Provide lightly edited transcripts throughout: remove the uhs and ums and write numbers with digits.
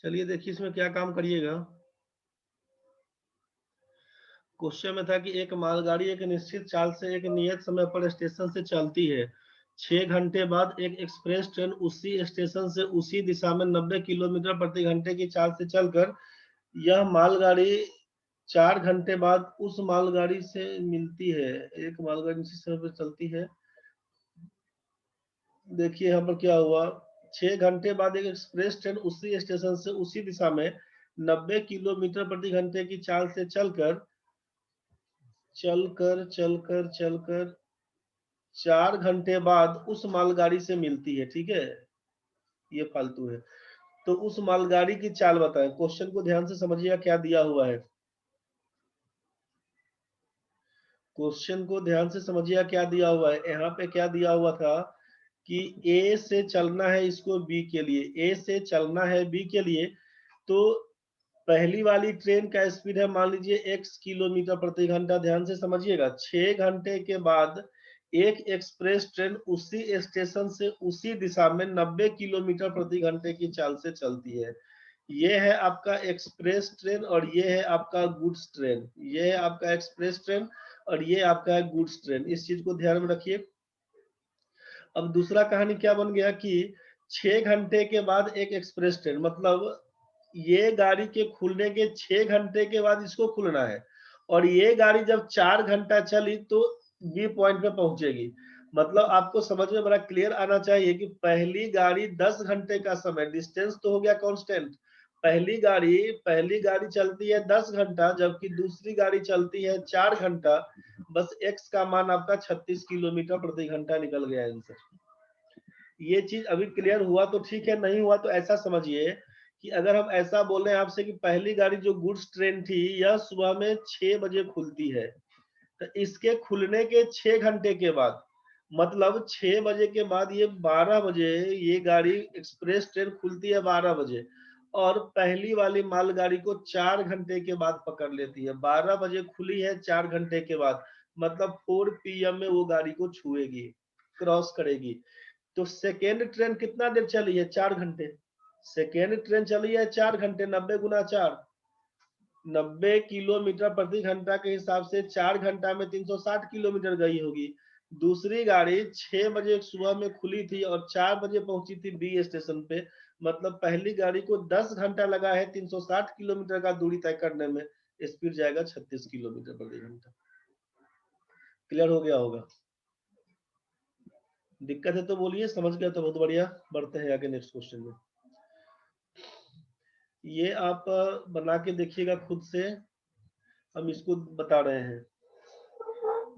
चलिए देखिए इसमें क्या काम करिएगा। क्वेश्चन में था कि एक मालगाड़ी एक निश्चित चाल से एक नियत समय पर स्टेशन से चलती है। 6 घंटे बाद एक एक्सप्रेस ट्रेन उसी स्टेशन से उसी दिशा में 90 किलोमीटर प्रति घंटे की चाल से चलकर यह मालगाड़ी 4 घंटे बाद उस मालगाड़ी से मिलती है। एक मालगाड़ी निश्चित समय पर चलती है। देखिए यहाँ पर क्या हुआ, 6 घंटे बाद एक एक्सप्रेस ट्रेन उसी स्टेशन से उसी दिशा में 90 किलोमीटर प्रति घंटे की चाल से चलकर चलकर चलकर चलकर 4 घंटे बाद उस मालगाड़ी से मिलती है। ठीक है, ये फालतू है। तो उस मालगाड़ी की चाल बताएं। क्वेश्चन को ध्यान से समझिएगा क्या दिया हुआ है। क्वेश्चन को ध्यान से समझिएगा क्या दिया हुआ है। यहाँ पे क्या दिया हुआ था कि ए से चलना है इसको बी के लिए, ए से चलना है बी के लिए। तो पहली वाली ट्रेन का स्पीड है मान लीजिए x किलोमीटर प्रति घंटा। ध्यान से समझिएगा, 6 घंटे के बाद एक एक्सप्रेस ट्रेन उसी स्टेशन से उसी दिशा में 90 किलोमीटर प्रति घंटे की चाल से चलती है। ये है आपका एक्सप्रेस ट्रेन और ये है आपका गुड्स ट्रेन। ये है आपका एक्सप्रेस ट्रेन और ये आपका है गुड्स ट्रेन। इस चीज को ध्यान में रखिए। अब दूसरा कहानी क्या बन गया कि 6 घंटे के बाद एक एक्सप्रेस ट्रेन, मतलब ये गाड़ी के खुलने के 6 घंटे के बाद इसको खुलना है और ये गाड़ी जब 4 घंटा चली तो बी पॉइंट पे पहुंचेगी। मतलब आपको समझ में बड़ा क्लियर आना चाहिए कि पहली गाड़ी 10 घंटे का समय, डिस्टेंस तो हो गया कांस्टेंट। पहली गाड़ी चलती है 10 घंटा जबकि दूसरी गाड़ी चलती है 4 घंटा। बस एक्स का मान आपका 36 किलोमीटर प्रति घंटा निकल गया आंसर। ये चीज अभी क्लियर हुआ तो ठीक है, नहीं हुआ तो ऐसा समझिए कि अगर हम ऐसा बोले आपसे कि पहली गाड़ी जो गुड्स ट्रेन थी यह सुबह में 6 बजे खुलती है, तो इसके खुलने के 6 घंटे के बाद, मतलब 6 बजे के बाद ये 12 बजे ये गाड़ी एक्सप्रेस ट्रेन खुलती है 12 बजे और पहली वाली मालगाड़ी को 4 घंटे के बाद पकड़ लेती है। 12 बजे खुली है, 4 घंटे के बाद, मतलब 4 PM में वो गाड़ी को छुएगी, क्रॉस करेगी। तो सेकेंड ट्रेन कितना देर चली है? 4 घंटे। सेकेंड ट्रेन चली है 4 घंटे, 90 गुना 4, 90 किलोमीटर प्रति घंटा के हिसाब से 4 घंटा में 360 किलोमीटर गई होगी। दूसरी गाड़ी 6 बजे सुबह में खुली थी और 4 बजे पहुंची थी बी स्टेशन पे, मतलब पहली गाड़ी को 10 घंटा लगा है 360 किलोमीटर का दूरी तय करने में। स्पीड जाएगा 36 किलोमीटर प्रति घंटा। क्लियर हो गया होगा। दिक्कत है तो बोलिए, समझ गया तो बहुत बढ़िया। बढ़ते हैं आगे नेक्स्ट क्वेश्चन में। ये आप बना के देखिएगा खुद से, हम इसको बता रहे हैं।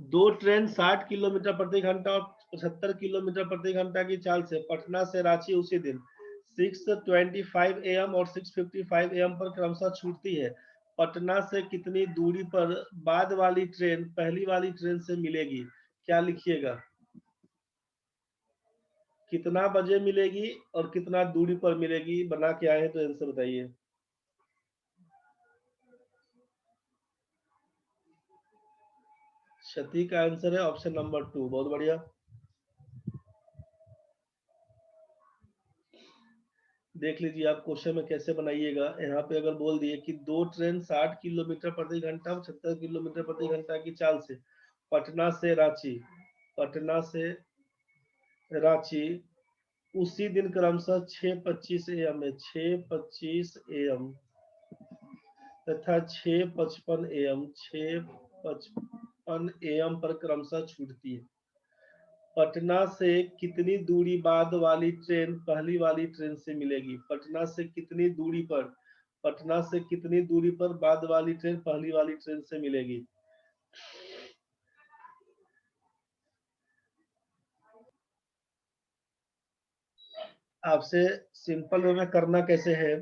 दो ट्रेन 60 किलोमीटर प्रति घंटा और 75 किलोमीटर प्रति घंटा की चाल से पटना से रांची उसी दिन 6:25 AM और 6:55 AM पर क्रमशः छूटती है। पटना से कितनी दूरी पर बाद वाली ट्रेन पहली वाली ट्रेन से मिलेगी? क्या लिखिएगा? कितना बजे मिलेगी और कितना दूरी पर मिलेगी? बना के आए हैं तो आंसर बताइए। क्षति का आंसर है ऑप्शन नंबर 2। बहुत बढ़िया। देख लीजिए आप क्वेश्चन में कैसे बनाइएगा। यहाँ पे अगर बोल दिए कि दो ट्रेन 60 किलोमीटर प्रति घंटा और 76 किलोमीटर प्रति घंटा की चाल से पटना से रांची, पटना से रांची उसी दिन क्रमशः 6:25 AM में 6:25 AM तथा 6:55 AM 6:55 AM पर क्रमशः छूटती है। पटना से कितनी दूरी बाद वाली ट्रेन पहली वाली ट्रेन से मिलेगी? पटना से कितनी दूरी पर, पटना से कितनी दूरी पर बाद वाली ट्रेन पहली वाली ट्रेन से मिलेगी? आपसे सिंपल वे में करना कैसे है,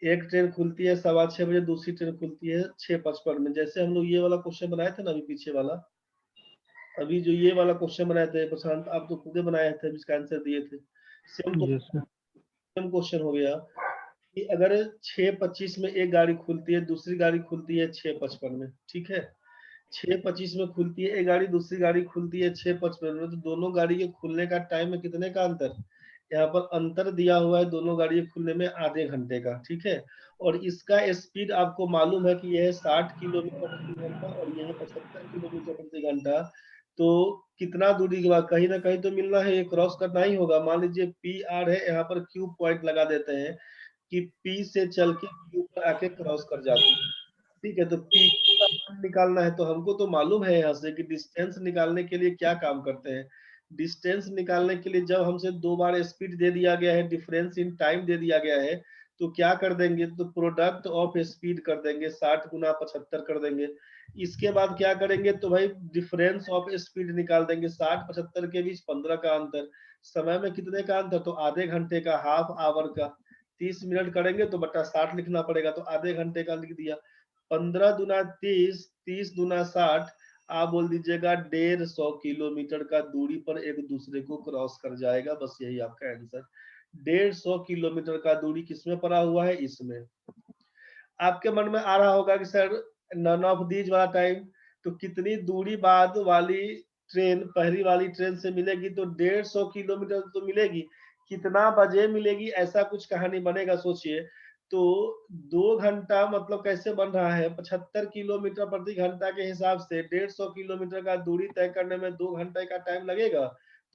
एक ट्रेन खुलती है 6:15 बजे, दूसरी ट्रेन खुलती है 6:55 में। जैसे हम लोग ये वाला क्वेश्चन बनाए थे ना अभी पीछे वाला, अभी जो ये वाला क्वेश्चन बनाए थे प्रशांत, आप तो खुद बनाए थे, इसका आंसर दिए थे। Same yes sir. Same question हो गया कि अगर 6:25 में एक गाड़ी खुलती है, दूसरी गाड़ी खुलती है 6:55 में। ठीक है, 6:25 में खुलती है एक गाड़ी, दूसरी गाड़ी खुलती है 6:55 में, तो दोनों गाड़ी के खुलने का टाइम में कितने का अंतर? यहाँ पर अंतर दिया हुआ है दोनों गाड़ी खुलने में आधे घंटे का, ठीक है। और इसका स्पीड आपको मालूम है कि यह 60 किलोमीटर प्रति घंटा और यह 75 किलोमीटर प्रति घंटा। तो कितना दूरी के बाद कहीं ना कहीं तो मिलना है, ये क्रॉस करना ही होगा। मान लीजिए पी आर है, यहाँ पर क्यू पॉइंट लगा देते हैं कि पी से चल के क्यू पर आके क्रॉस कर जाती है, ठीक है। तो पी का मान निकालना है, तो हमको तो मालूम है यहाँ से कि डिस्टेंस निकालने के लिए क्या काम करते हैं। डिस्टेंस निकालने के लिए जब हमसे 2 बार स्पीड दे दिया गया है, डिफरेंस इन टाइम दे दिया गया है, तो क्या कर देंगे, तो प्रोडक्ट ऑफ स्पीड कर देंगे, 60 गुना 75 कर देंगे। इसके बाद क्या करेंगे, तो भाई डिफरेंस ऑफ स्पीड निकाल देंगे, 60-75 के बीच 15 का अंतर, समय में कितने का अंतर, तो आधे घंटे का, हाफ आवर का। 30 मिनट करेंगे तो बटा 60 लिखना पड़ेगा, तो आधे घंटे का लिख दिया। 15 दूना 30, 30 दूना 60, आप बोल दीजिएगा 150 किलोमीटर का दूरी पर एक दूसरे को क्रॉस कर जाएगा। बस यही आपका आंसर, 150 किलोमीटर का दूरी किसमें पड़ा हुआ है, इसमें। आपके मन में आ रहा होगा कि सर नन ऑफ दीज वाला टाइम, तो कितनी दूरी बाद वाली ट्रेन पहली वाली ट्रेन से मिलेगी, तो 150 किलोमीटर तो मिलेगी, कितना बजे मिलेगी, ऐसा कुछ कहानी बनेगा, सोचिए। तो 2 घंटा मतलब कैसे बन रहा है, 75 किलोमीटर प्रति घंटा के हिसाब से 150 किलोमीटर का दूरी तय करने में 2 घंटे का टाइम लगेगा,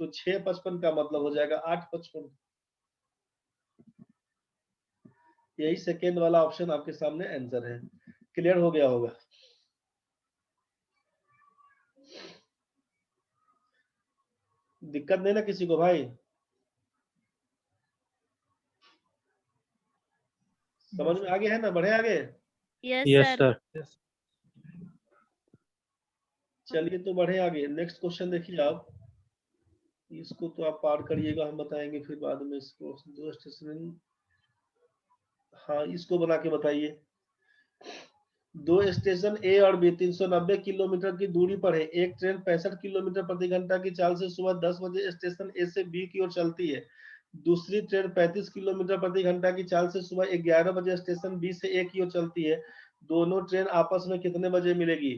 तो 6:55 का मतलब हो जाएगा 8:55। यही सेकेंड वाला ऑप्शन आपके सामने आंसर है। क्लियर हो गया होगा। दिक्कत नहीं ना किसी को भाई, समझ में आगे है ना, बढ़े आगे। Yes sir. चलिए तो बढ़े आगे, नेक्स्ट क्वेश्चन देखिए आप। इसको तो आप पार करिएगा, हम बताएंगे फिर बाद में इसको। 2 स्टेशन, हाँ इसको बना के बताइए। 2 स्टेशन ए और बी 390 किलोमीटर की दूरी पर है। एक ट्रेन 65 किलोमीटर प्रति घंटा की चाल से सुबह 10 बजे स्टेशन ए से बी की ओर चलती है। दूसरी ट्रेन 35 किलोमीटर प्रति घंटा की चाल से सुबह 11 बजे स्टेशन बी से ए की ओर चलती है। दोनों ट्रेन आपस में कितने बजे मिलेगी।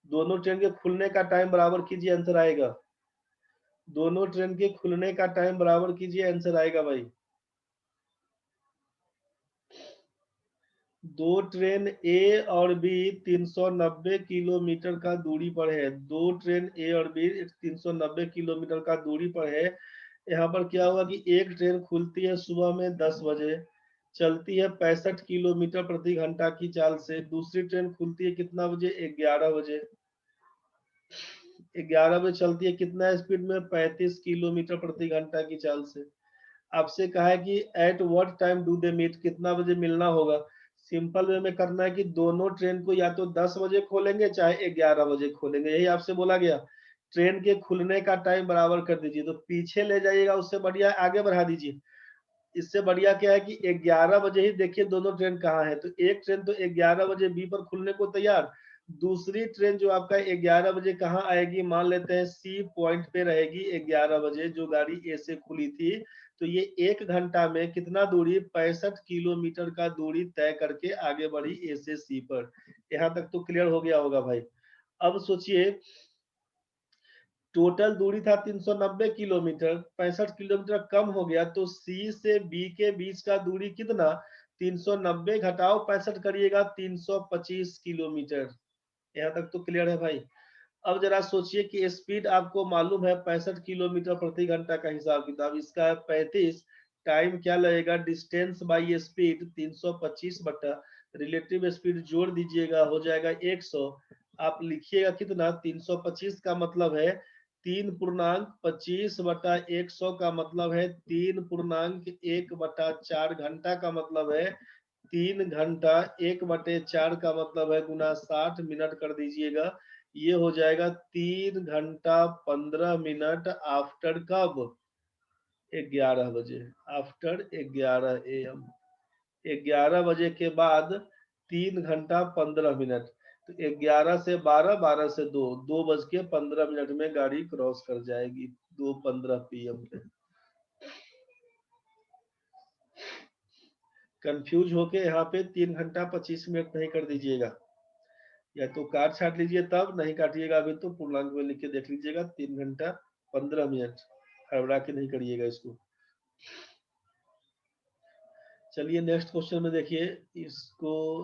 दोनों ट्रेन के खुलने का टाइम बराबर कीजिए, आंसर आएगा। दोनों ट्रेन के खुलने का टाइम बराबर कीजिए, आंसर आएगा भाई। दो ट्रेन ए और बी 390 किलोमीटर का दूरी पर है। दो ट्रेन ए और बी 390 किलोमीटर का दूरी पर है। यहाँ पर क्या हुआ कि एक ट्रेन खुलती है सुबह में 10 बजे, चलती है 65 किलोमीटर प्रति घंटा की चाल से। दूसरी ट्रेन खुलती है कितना बजे, 11 बजे। 11 बजे चलती है कितना स्पीड में, 35 किलोमीटर प्रति घंटा की चाल से। आपसे कहा है कि at what time do they meet, कितना बजे मिलना होगा। सिंपल वे में करना है कि दोनों ट्रेन को या तो 10 बजे खोलेंगे चाहे 11 बजे खोलेंगे, यही आपसे बोला गया। ट्रेन के खुलने का टाइम बराबर कर दीजिए, तो पीछे ले जाइएगा, उससे बढ़िया आगे बढ़ा दीजिए। इससे बढ़िया क्या है कि 11 बजे ही देखिए दोनों ट्रेन कहाँ है, तो एक ट्रेन तो 11 बजे बी पर खुलने को तैयार। दूसरी ट्रेन जो आपका 11 बजे कहाँ आएगी, मान लेते हैं सी पॉइंट पे रहेगी 11 बजे, जो गाड़ी ए से खुली थी। तो ये 1 घंटा में कितना दूरी, 65 किलोमीटर का दूरी तय करके आगे बढ़ी ए से सी पर। यहाँ तक तो क्लियर हो गया होगा भाई। अब सोचिए, टोटल दूरी था 390 किलोमीटर, 65 किलोमीटर कम हो गया, तो सी से बी के बीच का दूरी कितना, 390 घटाओ 65 करिएगा, 325 किलोमीटर। यहाँ तक तो क्लियर है भाई। अब जरा सोचिए कि स्पीड आपको मालूम है 65 किलोमीटर प्रति घंटा का हिसाब किताब, इसका है 35। टाइम क्या लगेगा, डिस्टेंस बाई स्पीड 325 बटा रिलेटिव स्पीड जोड़ दीजिएगा, हो जाएगा 100। आप लिखिएगा कितना, 325 का मतलब है 3.25 बटा 100 का मतलब है 3.1 बटा 4 घंटा का मतलब है 3 घंटा 1/4 का मतलब है गुना 60 मिनट कर दीजिएगा। ये हो जाएगा 3 घंटा 15 मिनट आफ्टर कब, 11 बजे, आफ्टर 11 AM। 11 बजे के बाद 3 घंटा 15 मिनट, तो 11 से 12, 12 से 2, 2:15 में गाड़ी क्रॉस कर जाएगी 2:15 PM पे। कंफ्यूज होके यहाँ पे 3 घंटा 25 मिनट नहीं कर दीजिएगा, या तो काट छाट लीजिए, तब नहीं काटिएगा अभी तो पूर्णांक में लिख के देख लीजिएगा 3 घंटा 15 मिनट। हड़बड़ा के नहीं करिएगा इसको। चलिए नेक्स्ट क्वेश्चन में देखिए इसको।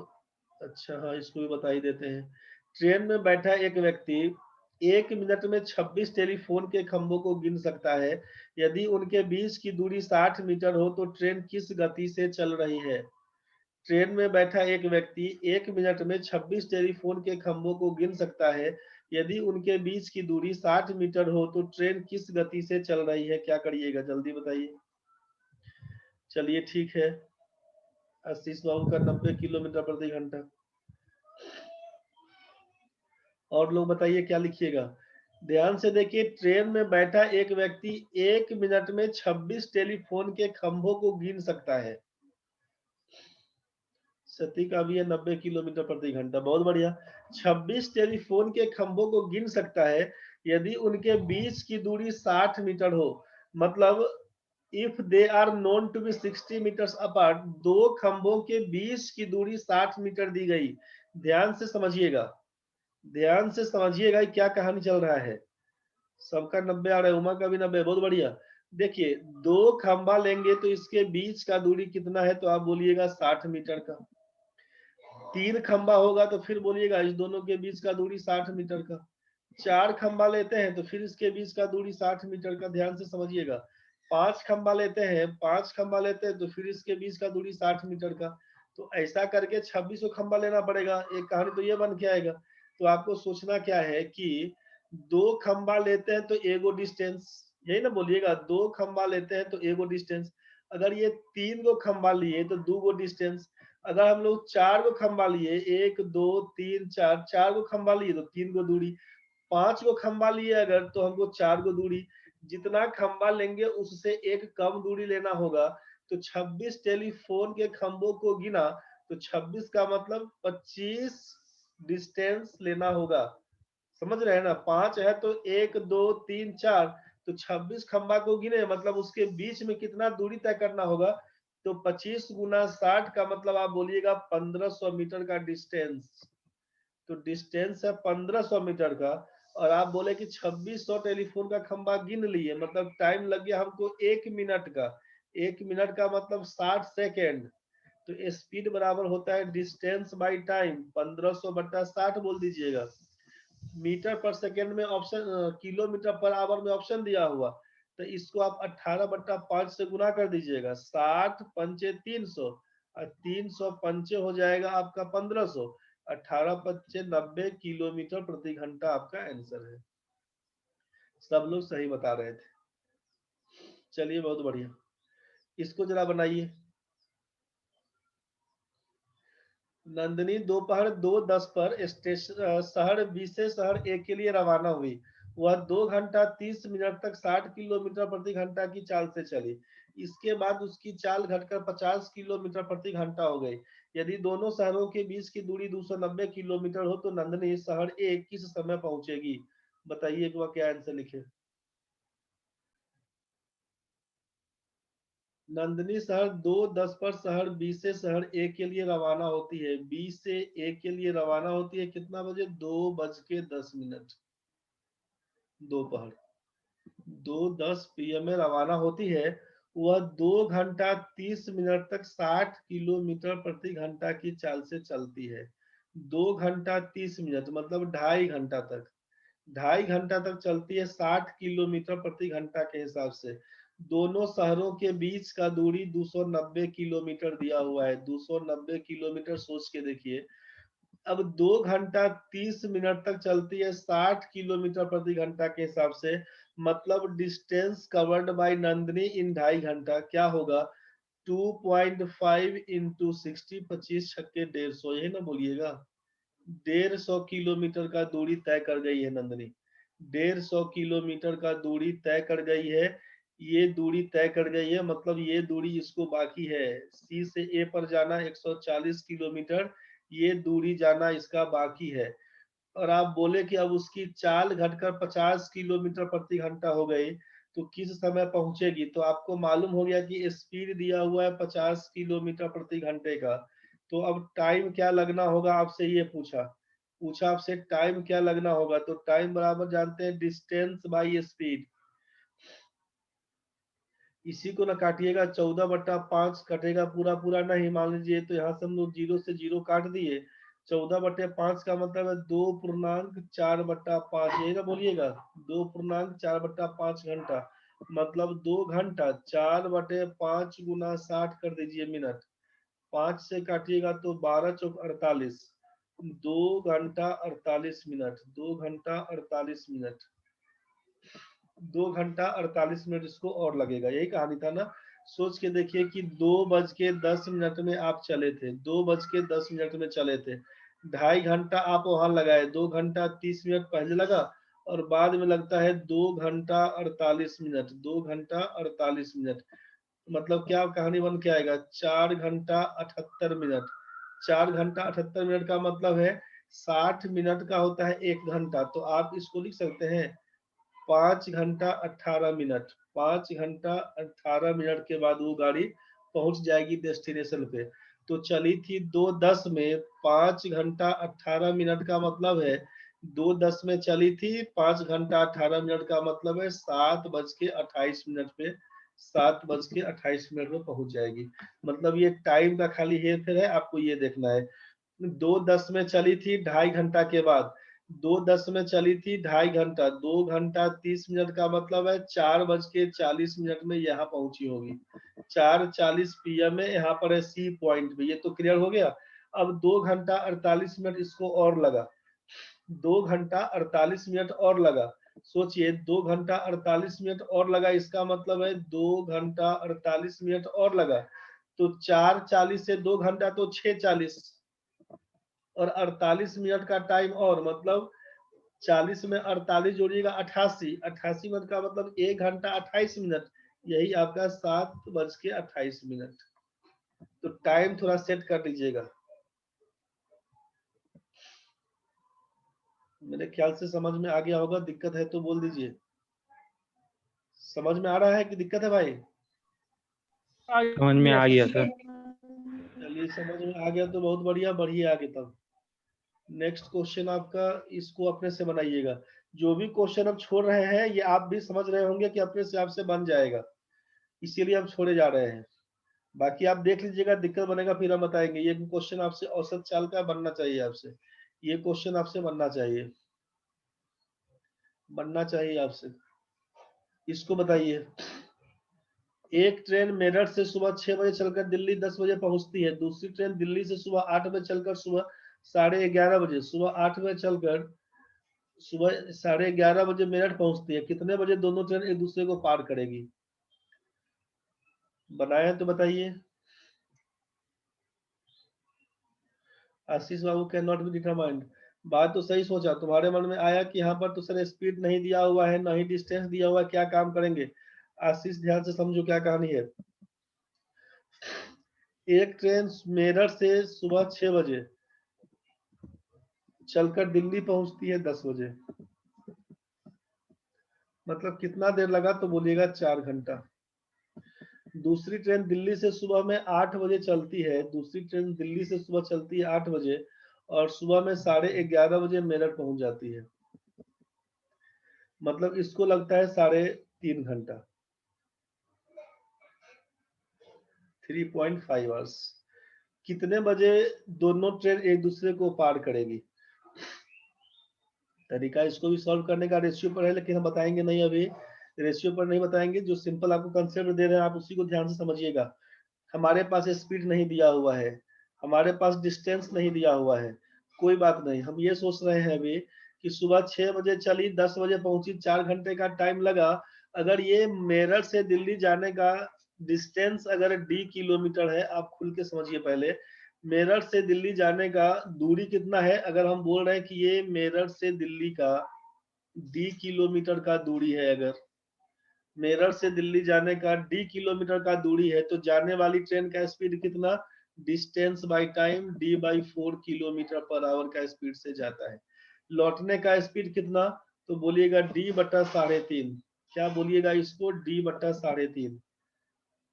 अच्छा हाँ, इसको भी बता ही देते हैं। ट्रेन में बैठा एक व्यक्ति 1 मिनट में 26 टेलीफोन के खंभों को गिन सकता है। यदि उनके बीच की दूरी 60 मीटर हो तो ट्रेन किस गति से चल रही है? ट्रेन में बैठा एक व्यक्ति 1 मिनट में 26 टेलीफोन के खंभों को गिन सकता है। यदि उनके बीच की दूरी 60 मीटर हो तो ट्रेन किस गति से चल रही है? क्या करिएगा, जल्दी बताइए। चलिए ठीक है, आशीष बाबू का 90 किलोमीटर प्रति घंटा। और लोग बताइए क्या लिखिएगा। ध्यान से देखिए, ट्रेन में बैठा एक व्यक्ति 1 मिनट में 26 टेलीफोन के खंभों को गिन सकता है। सती का भी है 90 किलोमीटर प्रति घंटा, बहुत बढ़िया। 26 टेलीफोन के खंभों को गिन सकता है यदि उनके बीच की दूरी 60 मीटर हो। मतलब if they are known to be 60 meters apart, दो खंभों के बीच की दूरी 60 मीटर दी गई। ध्यान से समझिएगा, ध्यान से समझिएगा क्या कहानी चल रहा है। सबका 90 आ रहा है, उमा का भी 90, बहुत बढ़िया। देखिए, दो खंभा लेंगे तो इसके बीच का दूरी कितना है, तो आप बोलिएगा 60 मीटर का। तीन खंभा होगा तो फिर बोलिएगा इस दोनों के बीच का दूरी 60 मीटर का। चार खंभा लेते हैं तो फिर इसके बीच का दूरी 60 मीटर का, ध्यान से समझिएगा। पांच खंभा लेते हैं, पांच खंभा लेते हैं तो फिर इसके बीच का दूरी 60 मीटर का। तो ऐसा करके 26 खंभा लेना पड़ेगा। एक कहानी तो ये बन के आएगा। तो आपको सोचना क्या है कि दो खंभा लेते हैं तो एगो डिस्टेंस, यही ना बोलिएगा, दो खंभा लेते हैं तो एगो डिस्टेंस। अगर ये तीन गो खंभा लिए तो दो गो डिस्टेंस। अगर हम लोग चार गो खंभा लिए, एक दो तीन चार, चार गो खंभा लिए तो तीन गो दूरी। पांच गो खंभा लिए अगर तो हमको चार गो दूरी। जितना खंभा लेंगे उससे एक कम दूरी लेना होगा। तो 26 टेलीफोन के खंभों को गिना तो 26 का मतलब 25 डिस्टेंस लेना होगा। समझ रहे हैं ना? पांच है तो एक दो तीन चार, तो 26 खंभा को गिने मतलब उसके बीच में कितना दूरी तय करना होगा। तो 25 गुना 60 का मतलब आप बोलिएगा 1500 मीटर का डिस्टेंस। तो डिस्टेंस है 1500 मीटर का। और आप बोले कि 2600 टेलीफोन का खंभा गिन लिए, मतलब टाइम लग गया हमको 1 मिनट का। 1 मिनट का मतलब 60 सेकेंड। तो स्पीड बराबर होता है डिस्टेंस बाई टाइम, 1500 बट्टा 60 बोल दीजिएगा। मीटर पर सेकेंड में ऑप्शन, किलोमीटर पर आवर में ऑप्शन दिया हुआ। तो इसको आप 18/5 से गुना कर दीजिएगा। 60 पंचे 300 और 300 पंचे हो जाएगा आपका 1500। 18 पंचे 90 किलोमीटर प्रति घंटा आपका आंसर है। सब लोग सही बता रहे थे। चलिए बहुत बढ़िया, इसको जरा बनाइए। नंदिनी दोपहर 2:10 पर स्टेशन शहर बी से शहर ए के लिए रवाना हुई। वह 2 घंटा 30 मिनट तक 60 किलोमीटर प्रति घंटा की चाल से चली। इसके बाद उसकी चाल घटकर 50 किलोमीटर प्रति घंटा हो गई। यदि दोनों शहरों के बीच की दूरी 290 किलोमीटर हो तो नंदिनी शहर ए किस समय पहुंचेगी? बताइए वह क्या आंसर लिखे। नंदिनी शहर 2:10 पर शहर बी से शहर ए के लिए रवाना होती है। बी से ए के लिए रवाना होती है कितना बजे? 2:10 दोपहर 2:10 PM में रवाना होती है। वह 2 घंटा 30 मिनट तक 60 किलोमीटर प्रति घंटा की चाल से चलती है। 2 घंटा 30 मिनट मतलब 2.5 घंटा तक, 2.5 घंटा तक चलती है 60 किलोमीटर प्रति घंटा के हिसाब से। दोनों शहरों के बीच का दूरी 290 किलोमीटर दिया हुआ है। 290 किलोमीटर सोच के देखिए। अब 2 घंटा 30 मिनट तक चलती है 60 किलोमीटर प्रति घंटा के हिसाब से। मतलब डिस्टेंस कवर्ड बाय नंदिनी इन 2.5 घंटा क्या होगा? 2.5 इंटू 60, 25 छक्के 150, यही ना बोलिएगा। 150 किलोमीटर का दूरी तय कर गई है नंदिनी। 150 किलोमीटर का दूरी तय कर गई है। ये दूरी तय कर गई है मतलब ये दूरी इसको बाकी है। सी से ए पर जाना 140 किलोमीटर, ये दूरी जाना इसका बाकी है। और आप बोले कि अब उसकी चाल घटकर 50 किलोमीटर प्रति घंटा हो गई तो किस समय पहुंचेगी? तो आपको मालूम हो गया कि स्पीड दिया हुआ है 50 किलोमीटर प्रति घंटे का। तो अब टाइम क्या लगना होगा आपसे ये पूछा। पूछा आपसे टाइम क्या लगना होगा, तो टाइम बराबर जानते हैं डिस्टेंस बाई स्पीड। इसी को ना काटिएगा, 14/5 कटेगा पूरा पूरा नहीं, मान लीजिए तो यहाँ से हम लोग 0 से 0 काट दिए, 14/5 का मतलब है 2.4/5, यही ना बोलिएगा, 2.4/5 घंटा, मतलब 2 घंटा, 4/5 गुना 60 कर दीजिए मिनट, 5 से काटिएगा तो 12 चौक 48, 2 घंटा 48 मिनट, 2 घंटा 48 मिनट, 2 घंटा 48 मिनट इसको और लगेगा। यही कहानी था ना। सोच के देखिए कि 2:10 में आप चले थे, 2:10 में चले थे, 2.5 घंटा आप वहां लगाए, 2 घंटा 30 मिनट पहले लगा और बाद में लगता है 2 घंटा 48 मिनट, 2 घंटा 48 मिनट, मतलब क्या कहानी बन के आएगा, 4 घंटा 78 मिनट। 4 घंटा 78 मिनट का मतलब है 60 मिनट का होता है 1 घंटा, तो आप इसको लिख सकते हैं 5 घंटा 18 मिनट। 5 घंटा 18 मिनट के बाद वो गाड़ी पहुंच जाएगी डेस्टिनेशन पे। तो चली थी 2:10 में, 5 घंटा 18 मिनट का मतलब है 2:10 में चली थी, 5 घंटा 18 मिनट का मतलब है 7:28 पे, 7:28 में पहुंच जाएगी। मतलब ये टाइम का खाली हेर फेर है, आपको ये देखना है। 2:10 में चली थी 2.5 घंटा के बाद, 2:10 में चली थी 2.5 घंटा, 2 घंटा 30 मिनट का मतलब है 4:40 में यहाँ पहुंची होगी, 4:40 PM में यहाँ पर है सी पॉइंट पे। ये तो क्लियर हो गया। अब 2 घंटा 48 मिनट इसको और लगा, 2 घंटा 48 मिनट और लगा। सोचिए 2 घंटा 48 मिनट और लगा, इसका मतलब है 2 घंटा 48 मिनट और लगा, तो 4:40 से 2 घंटा तो 6:40 और 48 मिनट का टाइम और, मतलब 40 में 48 जोड़िएगा 88, 88 मिनट का मतलब 1 घंटा 28 मिनट, यही आपका 7:28। तो टाइम थोड़ा सेट कर लीजिएगा। मेरे ख्याल से समझ में आ गया होगा, दिक्कत है तो बोल दीजिए। समझ में आ रहा है कि दिक्कत है भाई? समझ में आ गया सर। चलिए समझ में आ गया तो बहुत बढ़िया, बढ़िए आगे तब। नेक्स्ट क्वेश्चन आपका, इसको अपने से बनाइएगा। जो भी क्वेश्चन अब छोड़ रहे हैं ये आप भी समझ रहे होंगे कि अपने से आपसे बन जाएगा, इसीलिए हम छोड़े जा रहे हैं। बाकी आप देख लीजिएगा, दिक्कत बनेगा फिर हम बताएंगे। ये क्वेश्चन आपसे औसत चाल का बनना चाहिए, आपसे ये क्वेश्चन आपसे बनना चाहिए, बनना चाहिए आपसे। इसको बताइए, एक ट्रेन मेरठ से सुबह 6 बजे चलकर दिल्ली 10 बजे पहुंचती है, दूसरी ट्रेन दिल्ली से सुबह 8 बजे चलकर सुबह 11:30 बजे, सुबह 8 बजे चलकर सुबह 11:30 बजे मेरठ पहुंचती है। कितने बजे दोनों ट्रेन एक दूसरे को पार करेगी? बनाए तो बताइए। आशीष बाबू कैन नॉट बी डिटरमाइंड। बात तो सही सोचा, तुम्हारे मन में आया कि यहाँ पर तो सर स्पीड नहीं दिया हुआ है, ना ही डिस्टेंस दिया हुआ है, क्या काम करेंगे? आशीष ध्यान से समझो क्या कहानी है। एक ट्रेन मेरठ से सुबह 6 बजे चलकर दिल्ली पहुंचती है 10 बजे, मतलब कितना देर लगा तो बोलिएगा 4 घंटा। दूसरी ट्रेन दिल्ली से सुबह में 8 बजे चलती है, दूसरी ट्रेन दिल्ली से सुबह चलती है 8 बजे और सुबह में 11:30 बजे मेरठ पहुंच जाती है, मतलब इसको लगता है 3.5 घंटा, 3.5 आवर्स। कितने बजे दोनों ट्रेन एक दूसरे को पार करेगी? तरीका इसको भी सॉल्व करने का रेशियो पर है, लेकिन हम बताएंगे नहीं अभी, रेशियो पर नहीं बताएंगे। जो सिंपल आपको कंसेप्ट दे रहे हैं आप उसी को ध्यान से समझिएगा। हमारे पास स्पीड नहीं दिया हुआ है, हमारे पास डिस्टेंस नहीं दिया हुआ है, कोई बात नहीं। हम ये सोच रहे हैं अभी कि सुबह 6 बजे चली, 10 बजे पहुंची, 4 घंटे का टाइम लगा। अगर ये मेरठ से दिल्ली जाने का डिस्टेंस अगर d किलोमीटर है, आप खुल के समझिए पहले, मेरठ से दिल्ली जाने का दूरी कितना है? अगर हम बोल रहे हैं कि ये मेरठ से दिल्ली का d किलोमीटर का दूरी है, अगर मेरठ से दिल्ली जाने का d किलोमीटर का दूरी है, तो जाने वाली ट्रेन का स्पीड कितना? Distance by time d/4 kilometre per hour का स्पीड से जाता है। लौटने का स्पीड कितना? तो बोलिएगा d/3.5। क्या बोलिएगा इसको? d/3.5,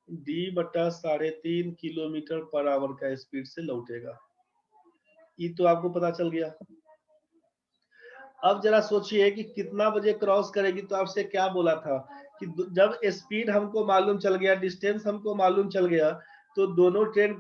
d/3.5 kilometre per hour का स्पीड से लौटेगा। ये तो आपको पता चल गया। अब जरा सोचिए कि कितना बजे क्रॉस करेगी, तो आपसे क्या बोला था कि जब स्पीड हमको मालूम चल गया, डिस्टेंस हमको मालूम चल गया, तो दोनों ट्रेन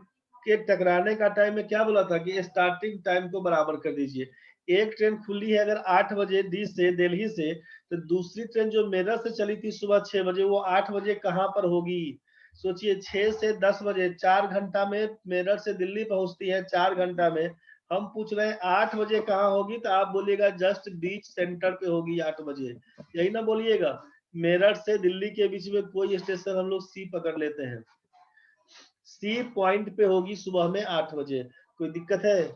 के टकराने का टाइम में क्या बोला था कि स्टार्टिंग टाइम को बराबर कर दीजिए। एक ट्रेन खुली है अगर 8 बजे डी से दिल्ली से, तो दूसरी ट्रेन जो मेरठ से चली थी सुबह 6 बजे, वो 8 बजे कहाँ पर होगी? सोचिए 6 से 10 बजे 4 घंटा में मेरठ से दिल्ली पहुंचती है, 4 घंटा में। हम पूछ रहे हैं 8 बजे कहाँ होगी, तो आप बोलिएगा जस्ट बीच सेंटर पे होगी 8 बजे, यही ना बोलिएगा। मेरठ से दिल्ली के बीच में कोई स्टेशन हम लोग सी पकड़ लेते हैं, सी पॉइंट पे होगी सुबह में 8 बजे। कोई दिक्कत है?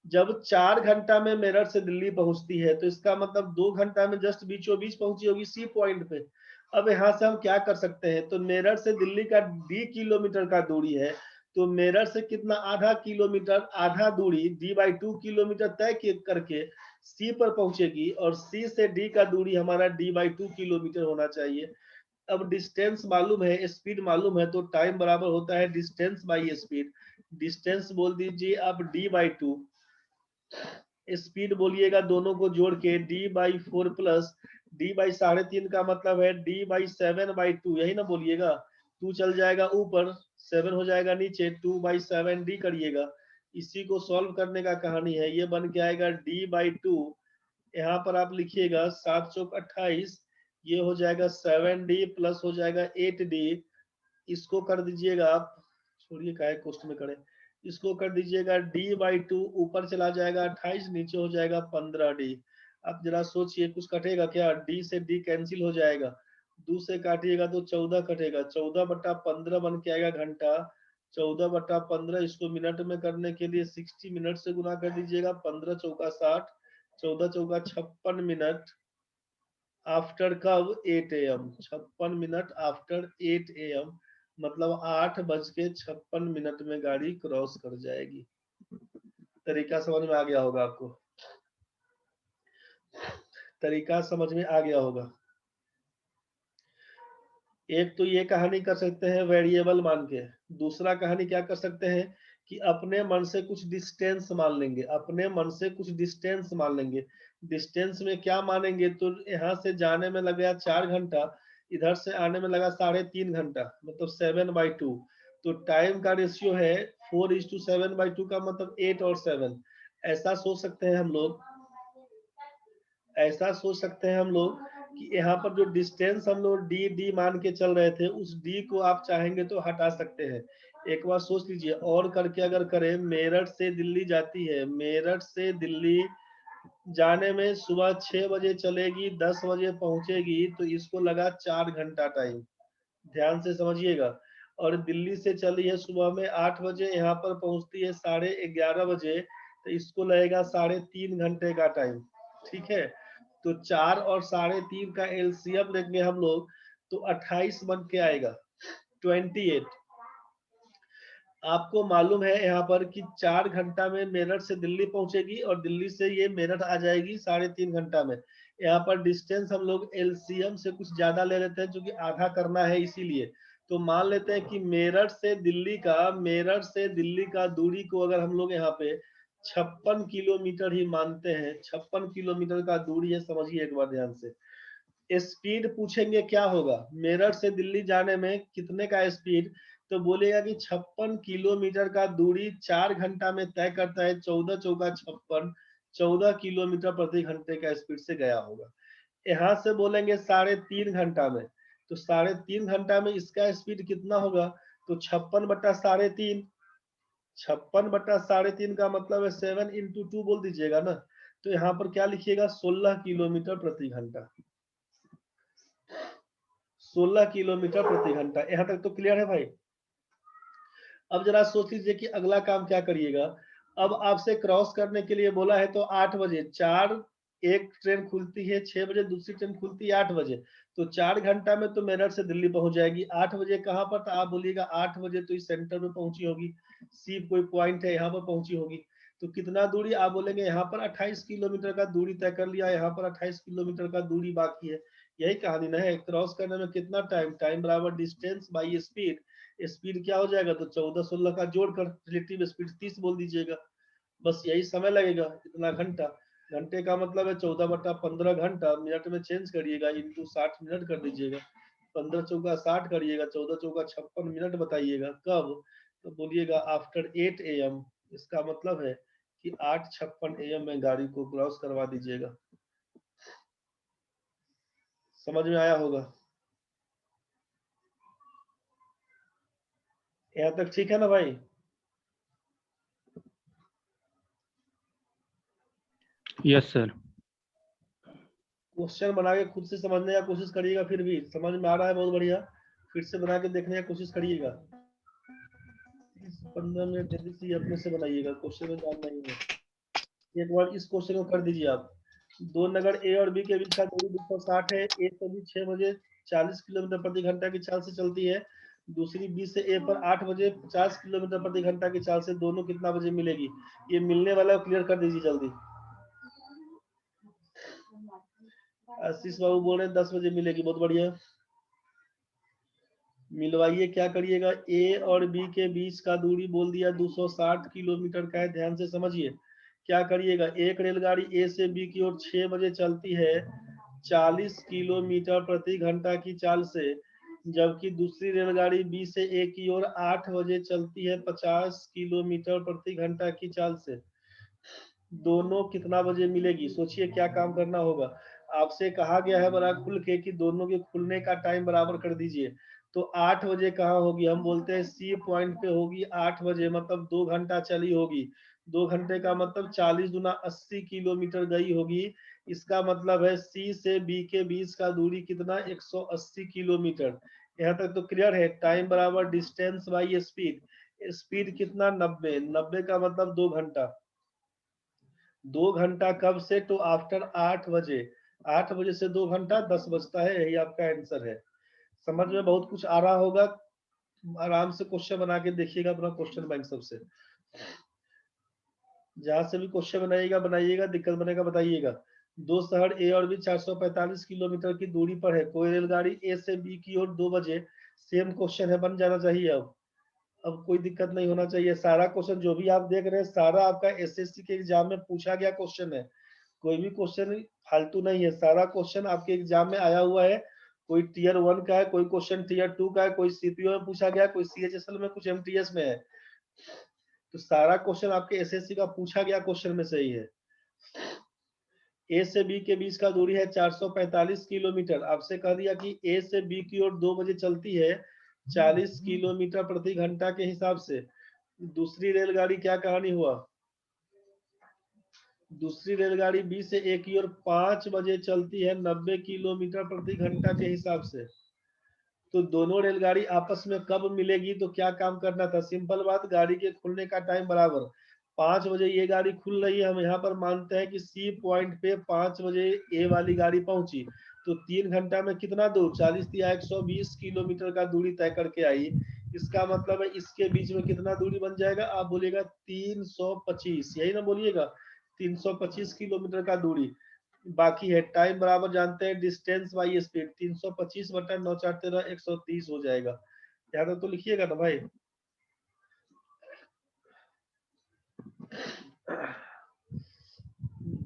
जब 4 घंटा में मेरठ से दिल्ली पहुंचती है, तो इसका मतलब 2 घंटा में जस्ट बीचों बीच पहुंची होगी सी पॉइंट पे। अब यहाँ से हम क्या कर सकते हैं, तो मेरठ से दिल्ली का डी किलोमीटर का दूरी है, तो मेरठ से कितना, आधा किलोमीटर, आधा दूरी d/2 किलोमीटर तय करके सी पर पहुंचेगी, और सी से डी का दूरी हमारा d/2 किलोमीटर होना चाहिए। अब डिस्टेंस मालूम है, स्पीड मालूम है, तो टाइम बराबर होता है डिस्टेंस बाई स्पीड। डिस्टेंस बोल दीजिए आप d/2, स्पीड बोलिएगा दोनों को जोड़ के d/4 प्लस d/3.5 का मतलब है d/7/2, यही ना बोलिएगा। 2 चल जाएगा ऊपर, 7 हो जाएगा नीचे, 2/7 d करिएगा। इसी को सॉल्व करने का कहानी है, ये बन के आएगा d/2। यहाँ पर आप लिखिएगा 7 चौक 28, ये हो जाएगा 7d प्लस हो जाएगा 8d। इसको कर दीजिएगा आप, छोड़िए काहे कोष्ट में करें, इसको कर दीजिएगा d/2, ऊपर चला जाएगा 28, नीचे हो जाएगा 15d। अब जरा सोचिए कुछ कटेगा क्या? d से d कैंसिल हो जाएगा, 2 से काटिएगा तो 14 कटेगा, 14/15 बन के आएगा घंटा। 14/15 इसको मिनट में करने के लिए 60 मिनट से गुना कर दीजिएगा, 15 चौका 60, 14 चौका 56 मिनट आफ्टर कब 8 AM, 56 मिनट आफ्टर 8 AM, मतलब 8:56 में गाड़ी क्रॉस कर जाएगी। तरीका समझ में आ गया होगा आपको, तरीका समझ में आ गया होगा। एक तो ये कहानी कर सकते हैं वेरिएबल मान के, दूसरा कहानी क्या कर सकते हैं कि अपने मन से कुछ डिस्टेंस मान लेंगे, अपने मन से कुछ डिस्टेंस मान लेंगे। डिस्टेंस में क्या मानेंगे, तो यहाँ से जाने में लग गया 4 घंटा, इधर से आने में लगा 3.5 घंटा, मतलब 7/2। तो टाइम का रेशियो है 4:7/2 का मतलब 8 और 7। ऐसा सोच सकते हैं हम लोग, ऐसा सोच सकते हैं हम लोग कि यहाँ पर जो डिस्टेंस हम लोग डी मान के चल रहे थे, उस डी को आप चाहेंगे तो हटा सकते हैं। एक बार सोच लीजिए, और करके अगर करें, मेरठ से दिल्ली जाती है, मेरठ से दिल्ली जाने में सुबह 6 बजे चलेगी, 10 बजे पहुंचेगी, तो इसको लगा 4 घंटा टाइम, ध्यान से समझिएगा। और दिल्ली से चली है सुबह में 8 बजे, यहाँ पर पहुंचती है 11:30 बजे, तो इसको लगेगा 3.5 घंटे का टाइम। ठीक है, तो 4 और 3.5 का एलसीएम लेंगे हम लोग, तो 28 बन के आएगा, 28। आपको मालूम है यहाँ पर कि 4 घंटा में मेरठ से दिल्ली पहुंचेगी, और दिल्ली से ये मेरठ आ जाएगी 3.5 घंटा में। यहाँ पर डिस्टेंस हम लोग एलसीएम से कुछ ज्यादा ले लेते हैं, जो कि आधा करना है इसीलिए। तो मान लेते हैं कि मेरठ से दिल्ली का दूरी को अगर हम लोग यहाँ पे 56 किलोमीटर ही मानते हैं, 56 किलोमीटर का दूरी है, समझिए एक बार ध्यान से। स्पीड पूछेंगे क्या होगा मेरठ से दिल्ली जाने में, कितने का स्पीड, तो बोलेगा कि 56 किलोमीटर का दूरी 4 घंटा में तय करता है, 14 चौका 56, 14 किलोमीटर प्रति घंटे का स्पीड से गया होगा। यहाँ से बोलेंगे 3.5 घंटा में, तो 3.5 घंटा में इसका स्पीड कितना होगा, तो 56/3.5, 56/3.5 का मतलब है 7 × 2 बोल दीजिएगा ना। तो यहाँ पर क्या लिखिएगा, 16 किलोमीटर प्रति घंटा, 16 किलोमीटर प्रति घंटा। यहाँ तक तो क्लियर है भाई? अब जरा सोच लीजिए कि अगला काम क्या करिएगा। अब आपसे क्रॉस करने के लिए बोला है, तो 8 बजे, एक ट्रेन खुलती है 6 बजे, दूसरी ट्रेन खुलती है 8 बजे, तो 4 घंटा में तो मेरठ से दिल्ली पहुंच जाएगी। 8 बजे कहाँ पर, तो आप बोलिएगा 8 बजे तो इस सेंटर में पहुंची होगी, सी कोई पॉइंट है यहाँ पर पहुंची होगी। तो कितना दूरी, आप बोलेंगे यहाँ पर 28 किलोमीटर का दूरी तय कर लिया, यहाँ पर 28 किलोमीटर का दूरी बाकी है। यही कहानी ना है, क्रॉस करने में कितना टाइम, टाइम बराबर डिस्टेंस बाई स्पीड। स्पीड क्या हो जाएगा, तो 14-16 का जोड़कर रिलेटिव स्पीड 30 बोल दीजिएगा, बस यही समय लगेगा, इतना घंटा। घंटे का मतलब है 14/15 घंटा, मिनट में चेंज करिएगा, इंटू 60 मिनट कर दीजिएगा, 15 चौका 60 करिएगा, 14 चौका 56 मिनट बताइएगा कब, तो बोलिएगा आफ्टर 8 AM। इसका मतलब है कि 8:56 AM में गाड़ी को क्रॉस करवा दीजिएगा। समझ में आया होगा? यहाँ तक ठीक है ना भाई? Yes sir. क्वेश्चन बना के खुद से समझने का कोशिश करिएगा, फिर भी समझ में आ रहा है बहुत बढ़िया, फिर से बना के देखने की कोशिश करिएगा। 15 मिनट जल्दी से अपने से बनाइएगा, क्वेश्चन में जान नहीं है। एक बार इस क्वेश्चन को कर दीजिए आप। दो नगर ए और बी के बीच का दूरी 260 है। ए से बी 6 बजे 40 किलोमीटर प्रति घंटा की चाल से चलती है। दूसरी बी से ए पर 8 बजे 50 किलोमीटर प्रति घंटा की चाल से, दोनों कितना बजे मिलेगी? ये मिलने वाला क्लियर कर दीजिए जल्दी। आशीष बाबू बोल रहे हैं 10 बजे मिलेगी, बहुत बढ़िया। मिलवाइए, क्या करिएगा, ए और बी के बीच का दूरी बोल दिया 260 किलोमीटर का है, ध्यान से समझिए। क्या करिएगा, एक रेलगाड़ी ए से बी की ओर 6 बजे चलती है 40 किलोमीटर प्रति घंटा की चाल से, जबकि दूसरी रेलगाड़ी बी से ए की ओर 8 बजे चलती है 50 किलोमीटर प्रति घंटा की चाल से। दोनों कितना बजे मिलेगी? सोचिए क्या काम करना होगा। आपसे कहा गया है बड़ा खुल के कि दोनों के खुलने का टाइम बराबर कर दीजिए। तो 8 बजे कहाँ होगी? हम बोलते हैं सी पॉइंट पे होगी 8 बजे, मतलब 2 घंटा चली होगी। 2 घंटे का मतलब 40 गुना 80 किलोमीटर गई होगी। इसका मतलब है सी से बी के बीच का दूरी कितना? 180 किलोमीटर। यहाँ तक तो क्लियर है। टाइम बराबर डिस्टेंस बाई स्पीड। स्पीड कितना? 90। 90 का मतलब 2 घंटा। 2 घंटा कब से? तो आफ्टर 8 बजे। 8 बजे से 2 घंटा 10 बजता है, यही आपका आंसर है। समझ में बहुत कुछ आ रहा होगा। आराम से क्वेश्चन बना के देखिएगा अपना क्वेश्चन बैंक सबसे। जहां से भी क्वेश्चन बनाइएगा, दिक्कत बनेगा बताइएगा। दो शहर ए और बी 445 किलोमीटर की दूरी पर है। कोई रेलगाड़ी ए से बी की ओर 2 बजे, सेम क्वेश्चन है, बन जाना चाहिए। अब कोई दिक्कत नहीं होना चाहिए। सारा क्वेश्चन जो भी आप देख रहे हैं सारा आपका एसएससी के एग्जाम में पूछा गया क्वेश्चन है। कोई भी क्वेश्चन फालतू नहीं है, सारा क्वेश्चन आपके एग्जाम में आया हुआ है। कोई टीयर 1 का है, कोई क्वेश्चन टीयर 2 का है, कोई सीपीओ में पूछा गया, कोई सीएचएसएल में, कुछ एमटीएस में है। तो सारा क्वेश्चन आपके एसएससी का पूछा गया क्वेश्चन में से ही है। ए से बी के बीच का दूरी है 445 किलोमीटर। आपसे कह दिया कि ए से बी की ओर 2 बजे चलती है 40 किलोमीटर प्रति घंटा के हिसाब से। दूसरी रेलगाड़ी क्या कहानी हुआ? दूसरी रेलगाड़ी बी से ए की ओर 5 बजे चलती है 90 किलोमीटर प्रति घंटा के हिसाब से। तो दोनों रेलगाड़ी आपस में कब मिलेगी? तो क्या काम करना था? सिंपल बात, गाड़ी के खुलने का टाइम बराबर। 5 बजे ये गाड़ी खुल रही है, हम यहाँ पर मानते हैं कि सी पॉइंट पे 5 बजे ए वाली गाड़ी पहुंची। तो 3 घंटा में कितना दूर? 40 या 120 किलोमीटर का दूरी तय करके आई। इसका मतलब है इसके बीच में कितना दूरी बन जाएगा? आप बोलिएगा 325, यही ना बोलिएगा, 325 किलोमीटर का दूरी बाकी है। टाइम बराबर जानते हैं डिस्टेंस बाई स्पीड, 325 बटा 9 4 13 130 हो जाएगा। यहाँ तक तो लिखिएगा ना भाई।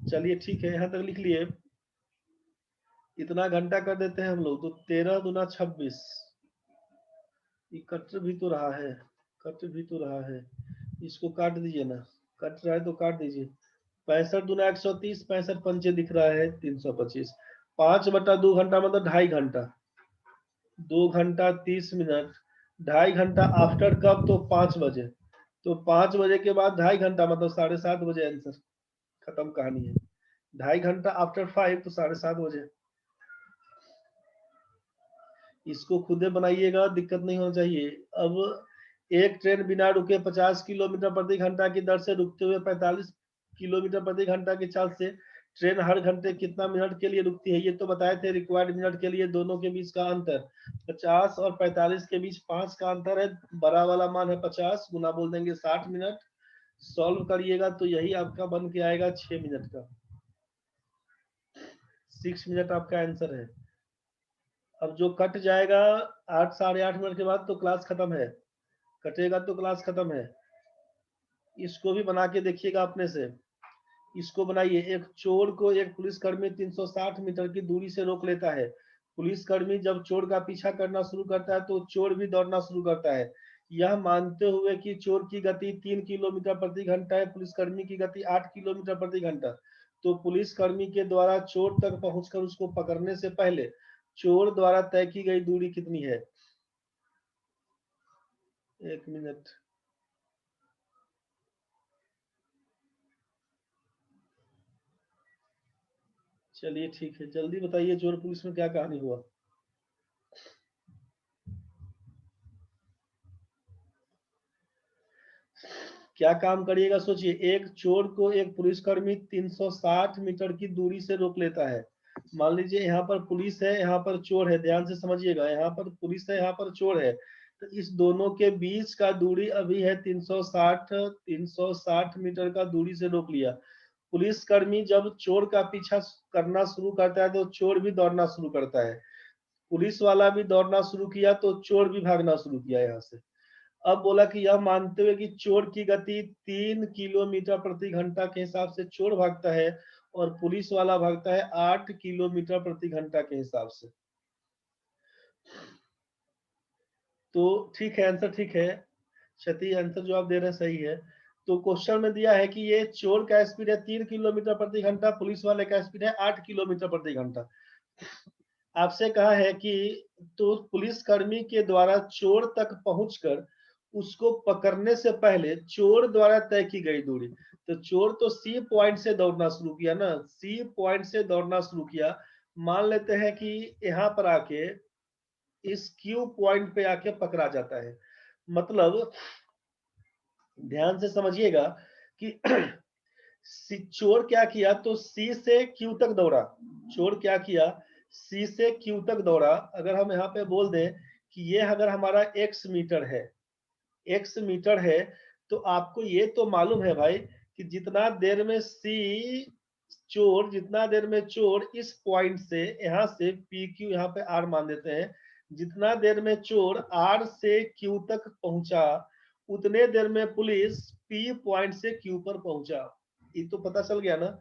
चलिए ठीक है, यहाँ तक लिख लिए। इतना घंटा कर देते हैं हम लोग, तो 13 दूना 26। ये कट भी तो रहा है, कट भी तो रहा है। इसको काट दीजिए ना, कट रहा है तो काट दीजिए। 65 दूना 130, 65 पंचे दिख रहा है 325। 5/2 घंटा मतलब 2.5 घंटा। 2 घंटा 30 मिनट। 2.5 घंटा आफ्टर कब? तो 5 बजे। तो 5 बजे के बाद 2.5 घंटा मतलब 7:30 बजे आंसर खत्म कहानी है। 2.5 घंटा आफ्टर 5 तो 7:30 बजे। इसको खुदे बनाइएगा, दिक्कत नहीं होना चाहिए। अब एक ट्रेन बिना रुके 50 किलोमीटर प्रति घंटा की दर से रुकते हुए 45 किलोमीटर प्रति घंटा की चाल से, ट्रेन हर घंटे कितना मिनट के लिए रुकती है? ये तो बताए थे रिक्वायर्ड मिनट के लिए। दोनों के बीच का अंतर 50 और 45 के बीच 5 का अंतर है। बड़ा वाला मान है 50, गुना बोल देंगे 60 मिनट। सॉल्व करिएगा तो यही आपका बन के आएगा 6 मिनट का। 6 मिनट आपका आंसर है। अब जो कट जाएगा 8 8:30 मिनट के बाद तो क्लास खत्म है। कटेगा तो क्लास खत्म है। इसको भी बना के देखिएगा अपने से। इसको बनाइए, एक चोर को एक पुलिसकर्मी 360 मीटर की दूरी से रोक लेता है। पुलिसकर्मी जब चोर का पीछा करना शुरू करता है तो चोर भी दौड़ना शुरू करता है। यह मानते हुए कि चोर की गति 3 किलोमीटर प्रति घंटा है, पुलिसकर्मी की गति 8 किलोमीटर प्रति घंटा, तो पुलिसकर्मी के द्वारा चोर तक पहुंचकर उसको पकड़ने से पहले चोर द्वारा तय की गई दूरी कितनी है? 1 मिनट। चलिए ठीक है, जल्दी बताइए, चोर पुलिस में क्या कहानी हुआ? क्या काम करिएगा सोचिए। एक चोर को एक पुलिसकर्मी 360 मीटर की दूरी से रोक लेता है। मान लीजिए यहाँ पर पुलिस है, यहाँ पर चोर है, ध्यान से समझिएगा, यहाँ पर पुलिस है, यहाँ पर चोर है, तो इस दोनों के बीच का दूरी अभी है 360 मीटर का दूरी से रोक लिया। पुलिसकर्मी जब चोर का पीछा करना शुरू करता है तो चोर भी दौड़ना शुरू करता है। पुलिस वाला भी दौड़ना शुरू किया तो चोर भी भागना शुरू किया यहाँ से। अब बोला कि यह मानते हुए कि चोर की गति 3 किलोमीटर प्रति घंटा के हिसाब से चोर भागता है और पुलिस वाला भागता है 8 किलोमीटर प्रति घंटा के हिसाब से। तो ठीक है, आंसर ठीक है। क्षति आंसर जो आप दे रहे हैं सही है। तो क्वेश्चन में दिया है कि ये चोर का स्पीड है 3 किलोमीटर प्रति घंटा, पुलिस वाले का स्पीड है 8 किलोमीटर प्रति घंटा। आपसे कहा है कि तो पुलिसकर्मी के द्वारा चोर तक पहुंचकर उसको पकड़ने से पहले चोर द्वारा तय की गई दूरी, तो चोर तो सी पॉइंट से दौड़ना शुरू किया ना, सी पॉइंट से दौड़ना शुरू किया। मान लेते हैं कि यहाँ पर आके इस क्यू पॉइंट पे आके पकड़ा जाता है। मतलब ध्यान से समझिएगा कि चोर क्या किया, तो सी से क्यू तक दौड़ा। चोर क्या किया, सी से क्यू तक दौड़ा। अगर हम यहाँ पे बोल दें कि ये अगर हमारा एक्स मीटर है, एक्स मीटर है, तो आपको ये तो मालूम है भाई कि जितना देर में जितना देर में चोर इस पॉइंट से यहाँ से पी क्यू, यहाँ पे आर मान देते हैं, जितना देर में चोर आर से क्यू तक पहुंचा उतने देर में पुलिस पी पॉइंट से क्यू पर पहुंचा। ये तो पता चल गया ना,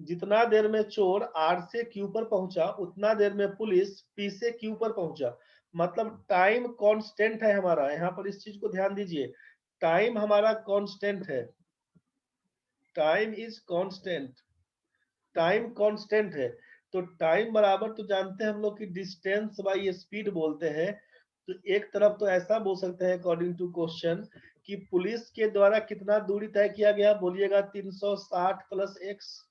जितना देर में चोर आर से क्यू पर पहुंचा उतना देर में पुलिस पी से क्यू पर पहुंचा। मतलब टाइम कांस्टेंट है हमारा, यहाँ पर इस चीज को ध्यान दीजिए, टाइम हमारा कांस्टेंट है, time is constant, time constant है। तो टाइम बराबर तो जानते हैं हम लोग कि डिस्टेंस बाय स्पीड बोलते हैं। तो एक तरफ तो ऐसा बोल सकते हैं अकॉर्डिंग टू क्वेश्चन कि पुलिस के द्वारा कितना दूरी तय किया गया, बोलिएगा 360 प्लस एक्स।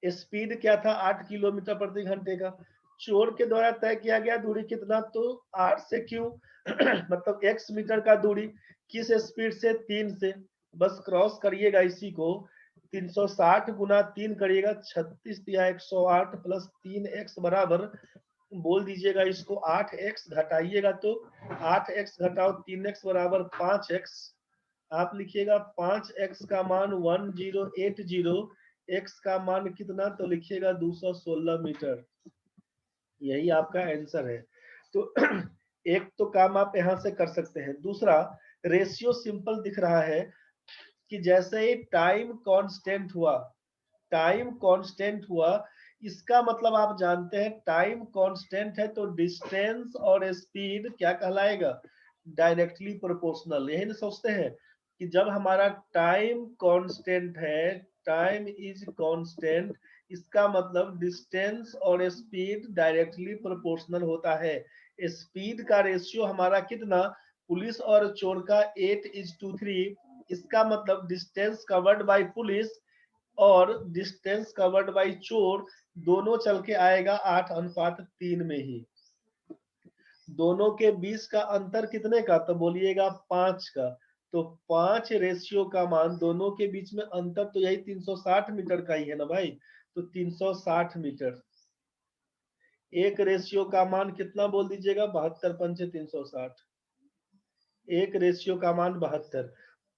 स्पीड क्या था 8 किलोमीटर प्रति घंटे का। चोर के द्वारा तय किया गया दूरी कितना, तो 8 से क्यू मतलब x मीटर का दूरी किस स्पीड से, 3 से। बस क्रॉस करिएगा इसी को, 360 गुना 3 करिएगा 36 या 108 प्लस 3x बराबर, बोल दीजिएगा इसको 8x, घटाइएगा तो 8x घटाओ 3x बराबर 5x। आप लिखिएगा 5x का मान 1080, x का मान कितना, तो लिखिएगा 216 मीटर। यही आपका आंसर है। तो एक तो काम आप यहां से कर सकते हैं। दूसरा, रेशियो सिंपल दिख रहा है कि जैसे ही टाइम कांस्टेंट हुआ, टाइम कांस्टेंट हुआ, इसका मतलब आप जानते हैं टाइम कांस्टेंट है तो डिस्टेंस और स्पीड क्या कहलाएगा, डायरेक्टली प्रोपोर्शनल। यही ना सोचते हैं कि जब हमारा टाइम कांस्टेंट है, टाइम इज कांस्टेंट, इसका मतलब डिस्टेंस और स्पीड डायरेक्टली प्रोपोर्शनल होता है। स्पीड का रेशियो हमारा कितना, पुलिस और चोर का 8:3, इसका मतलब डिस्टेंस कवर्ड बाय पुलिस और डिस्टेंस कवर्ड बाय चोर दोनों चल के आएगा 8:3 में ही। दोनों के बीच का अंतर कितने का, तो बोलिएगा 5 का। तो 5 रेशियो का मान, दोनों के बीच में अंतर तो यही 360 मीटर का ही है ना भाई, तो 360 मीटर। एक रेशियो का मान कितना बोल दीजिएगा, 72 पंचे 360, एक रेशियो का मान 72।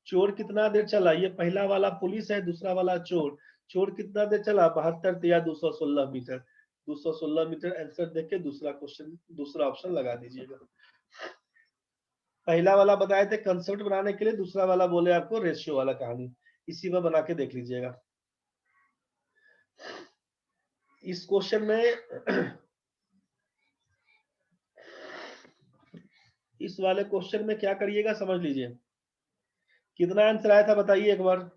चोर कितना देर चला, ये पहला वाला पुलिस है, दूसरा वाला चोर। चोर कितना देर चला, 72 या 216 मीटर। 216 मीटर आंसर देख के दूसरा क्वेश्चन, दूसरा ऑप्शन लगा दीजिएगा। पहला वाला बताए थे कंसेप्ट बनाने के लिए, दूसरा वाला बोले आपको रेशियो वाला कहानी। इसी में बना के देख लीजिएगा। इस क्वेश्चन में इस वाले क्वेश्चन में क्या करिएगा समझ लीजिए। कितना आंसर आया था बताइए एक बार।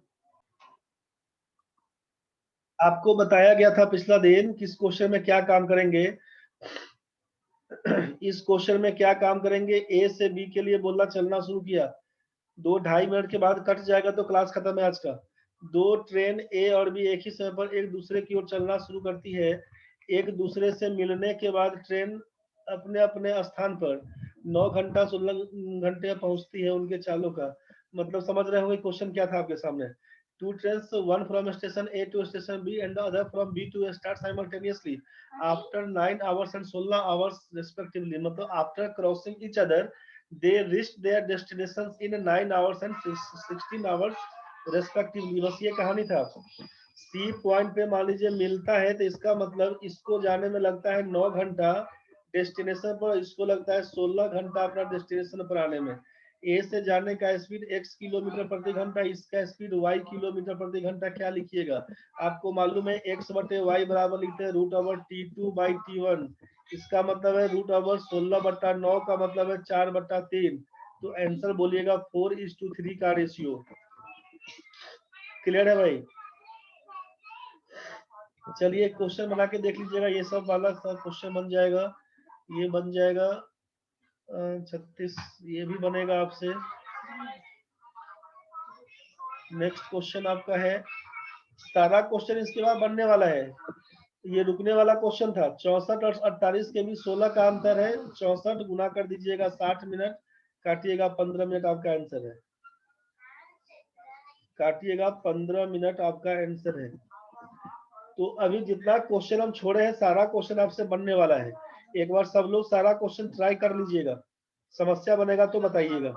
आपको बताया गया था पिछला दिन कि इस क्वेश्चन में क्या काम करेंगे। इस क्वेश्चन में क्या काम करेंगे, ए से बी के लिए बोलना चलना शुरू किया, 2-2.5 मिनट के बाद कट जाएगा तो क्लास खत्म है आज का। 2 ट्रेन ए और बी एक ही समय पर एक दूसरे की ओर चलना शुरू करती है। एक दूसरे से मिलने के बाद ट्रेन अपने अपने स्थान पर 9 घंटा 16 घंटे पहुंचती है उनके चालों का मतलब समझ रहे होंगे क्वेश्चन क्या था आपके सामने। 2 trains, one from station A to station B and the other from B to start simultaneously after 9 hours and 16 hours respectively. मतलब after crossing each other they reached their destinations in 9 hours and 16 hours respectively. बस ये कहानी था। C point पे मान लीजिए मिलता है तो इसका मतलब इसको जाने में लगता है 9 घंटा डेस्टिनेशन पर, इसको लगता है 16 घंटा अपना डेस्टिनेशन पर आने में। ए से जाने का स्पीड x किलोमीटर प्रति घंटा, इसका स्पीड y किलोमीटर प्रति घंटा। क्या लिखिएगा, आपको मालूम है x बटे वाई बराबर लिखते हैं √T2/T1। इसका मतलब है √16/9 का मतलब है 4/3। तो आंसर बोलिएगा 4:3 का रेशियो। क्लियर है भाई। चलिए क्वेश्चन बना के देख लीजिएगा, ये सब वाला सब क्वेश्चन बन जाएगा। ये बन जाएगा 36, ये भी बनेगा आपसे। नेक्स्ट क्वेश्चन आपका है, सारा क्वेश्चन इसके बाद बनने वाला है। ये रुकने वाला क्वेश्चन था। 64 और 48 के बीच 16 का अंतर है। 64 गुना कर दीजिएगा 60 मिनट, काटिएगा 15 मिनट, आपका आंसर है। काटिएगा 15 मिनट, आपका आंसर है। तो अभी जितना क्वेश्चन हम छोड़े हैं सारा क्वेश्चन आपसे बनने वाला है। एक बार सब लोग सारा क्वेश्चन ट्राई कर लीजिएगा, समस्या बनेगा तो बताइएगा।